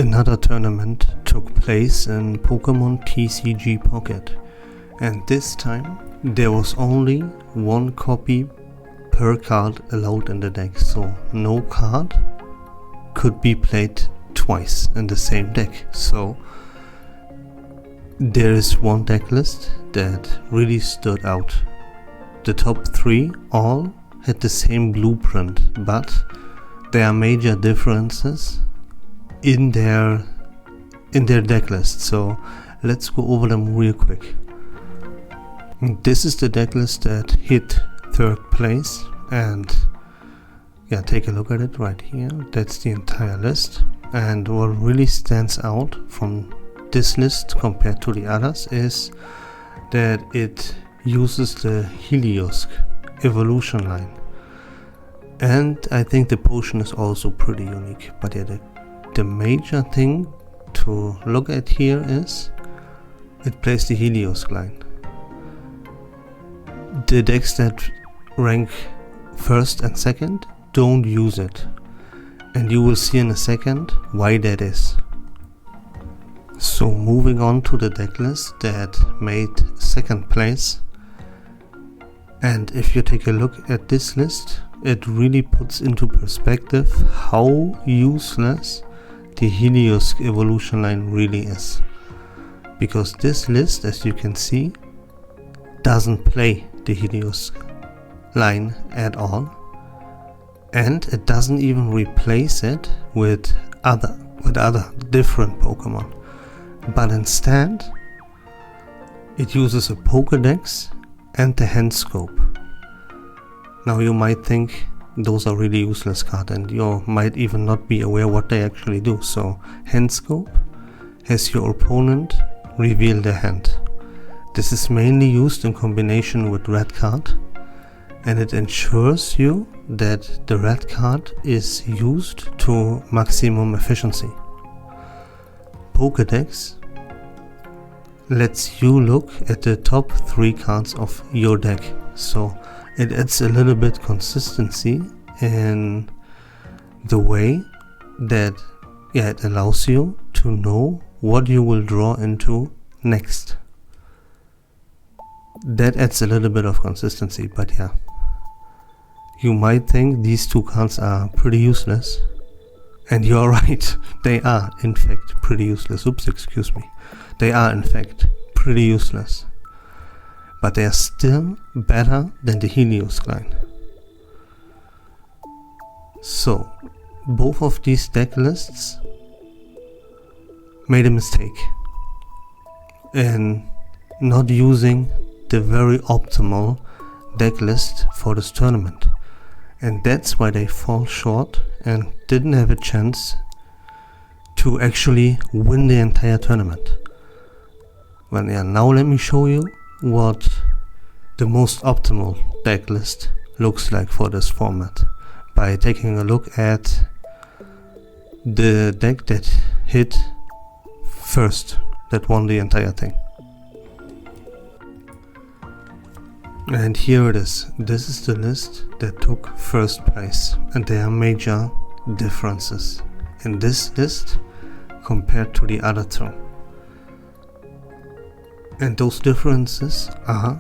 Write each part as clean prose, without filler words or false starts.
Another tournament took place in Pokemon TCG Pocket, and this time there was only one copy per card allowed in the deck, so no card could be played twice in the same deck. So there is one deck list that really stood out. The top three all had the same blueprint, but there are major differences in their deck list, so let's go over them real quick. This is the deck list that hit third place, and yeah, take a look at it right here. That's the entire list, and what really stands out from this list compared to the others is that it uses the Helios evolution line, and I think the potion is also pretty unique. But yeah, the major thing to look at here is it plays the Helios line. The decks that rank first and second don't use it, and you will see in a second why that is. So moving on to the deck list that made second place, and if you take a look at this list, it really puts into perspective how useless the Helios evolution line really is, because this list, as you can see, doesn't play the Helios line at all, and it doesn't even replace it with other different Pokemon, but instead it uses a Pokédex and the hand scope. Now you might think those are really useless cards, and you might even not be aware what they actually do. So hand scope has your opponent reveal their hand. This is mainly used in combination with red card, and it ensures you that the red card is used to maximum efficiency. Pokédex lets you look at the top 3 cards of your deck, so it adds a little bit consistency in the way that it allows you to know what you will draw into next. That adds a little bit of consistency, but yeah, you might think these 2 cards are pretty useless, and you're right, they are in fact pretty useless. They are in fact pretty useless, but they are still better than the Helios line. So both of these deck lists made a mistake in not using the very optimal deck list for this tournament, and that's why they fall short and didn't have a chance to actually win the entire tournament. Well, yeah, now let me show you what the most optimal deck list looks like for this format by taking a look at the deck that hit first, that won the entire thing. And here it is. This is the list that took first place, and there are major differences in this list compared to the other 2. And those differences are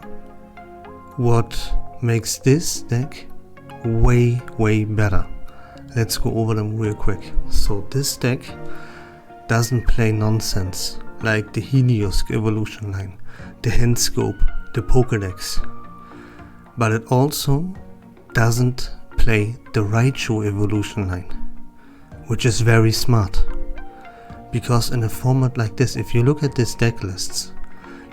what makes this deck way better. Let's go over them real quick. So this deck doesn't play nonsense like the Helios evolution line, the hand scope, the Pokédex, but it also doesn't play the Raichu evolution line, which is very smart, because in a format like this, if you look at this deck lists,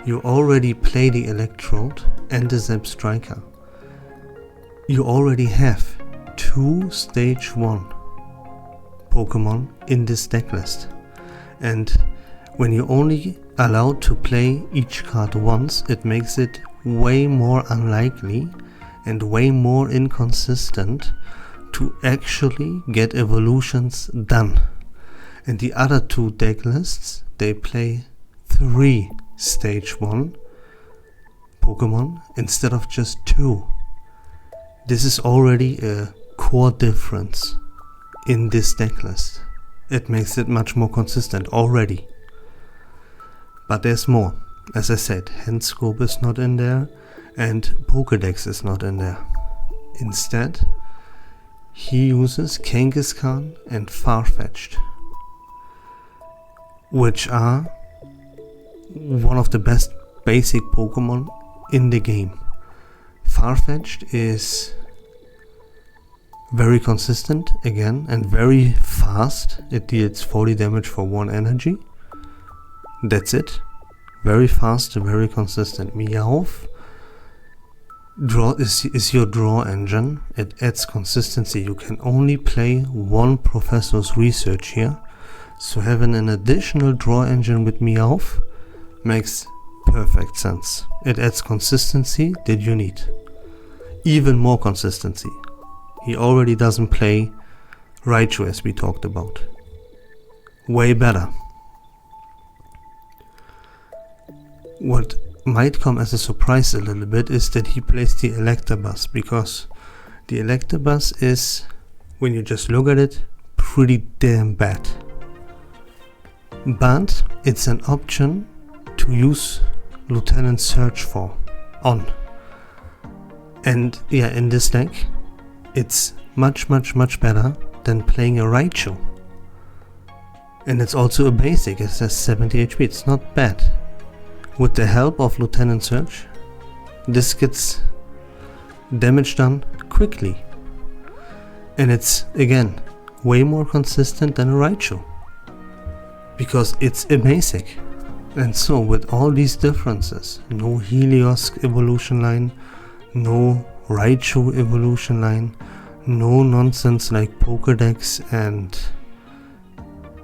you already play the Electrode and the Zap Striker. You already have 2 stage 1 Pokemon in this deck list, and when you're only allowed to play each card once, it makes it way more unlikely and way more inconsistent to actually get evolutions done. And the other 2 deck lists, they play 3 stage 1 Pokemon instead of just 2. This is already a core difference in this deck list. it makes it much more consistent already. But there's more. As I said, hand scope is not in there and Pokédex is not in there. Instead, he uses Kangaskhan and Farfetch'd, which are one of the best basic Pokemon in the game. Farfetch'd is very consistent again and very fast. It deals 40 damage for 1 energy. That's it. Very fast, very consistent. Meowth is your draw engine. It adds consistency. You can only play one Professor's Research here, so having an additional draw engine with Meowth makes perfect sense. It adds consistency that you need. Even more consistency. He already doesn't play Raichu as we talked about. Way better. What might come as a surprise a little bit is that he plays the Electabuzz, because the Electabuzz is, when you just look at it, pretty damn bad. But it's an option to use Lieutenant Surge on. And yeah, in this deck, it's much better than playing a Raichu. And it's also a basic, it has 70 HP, it's not bad. With the help of Lieutenant Surge, this gets damage done quickly. And it's, again, way more consistent than a Raichu, because it's a basic. And so, with all these differences, no Helios evolution line, no Raichu evolution line, no nonsense like Pokédex and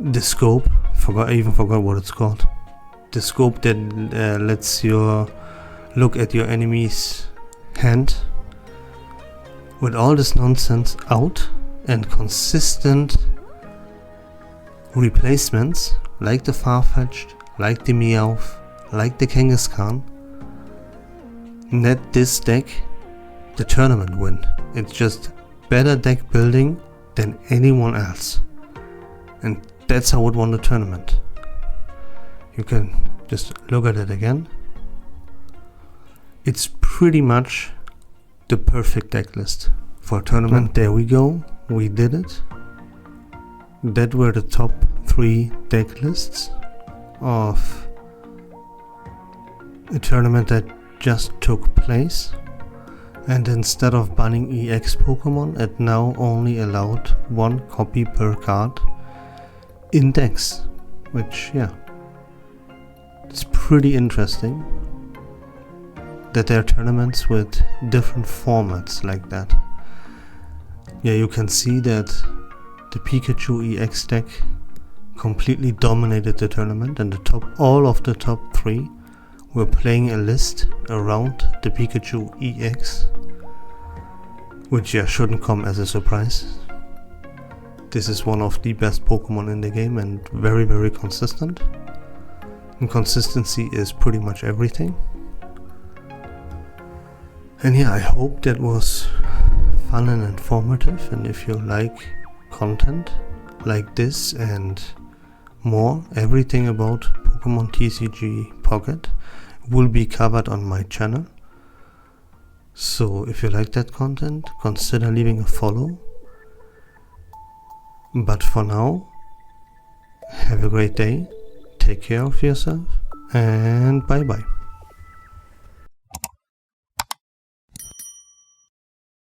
the scope, I even forgot what it's called. The scope that lets you look at your enemy's hand. With all this nonsense out and consistent replacements like the Farfetch'd, like the Meowth, like the Kangaskhan, net this deck the tournament win. It's just better deck building than anyone else. And that's how it won the tournament. You can just look at it again. It's pretty much the perfect deck list for a tournament. There we go, we did it. That were the top 3 deck lists of a tournament that just took place. And instead of banning EX Pokemon, it now only allowed 1 copy per card in decks, which, yeah, it's pretty interesting that there are tournaments with different formats like that. Yeah, you can see that the Pikachu EX deck completely dominated the tournament, and all of the top 3 were playing a list around the Pikachu EX, which, yeah, shouldn't come as a surprise. This is one of the best Pokemon in the game and very consistent. And consistency is pretty much everything. And yeah, I hope that was fun and informative, and if you like content like this and more, everything about Pokemon TCG Pocket will be covered on my channel. So if you like that content, consider leaving a follow. But for now, have a great day, take care of yourself, and bye bye.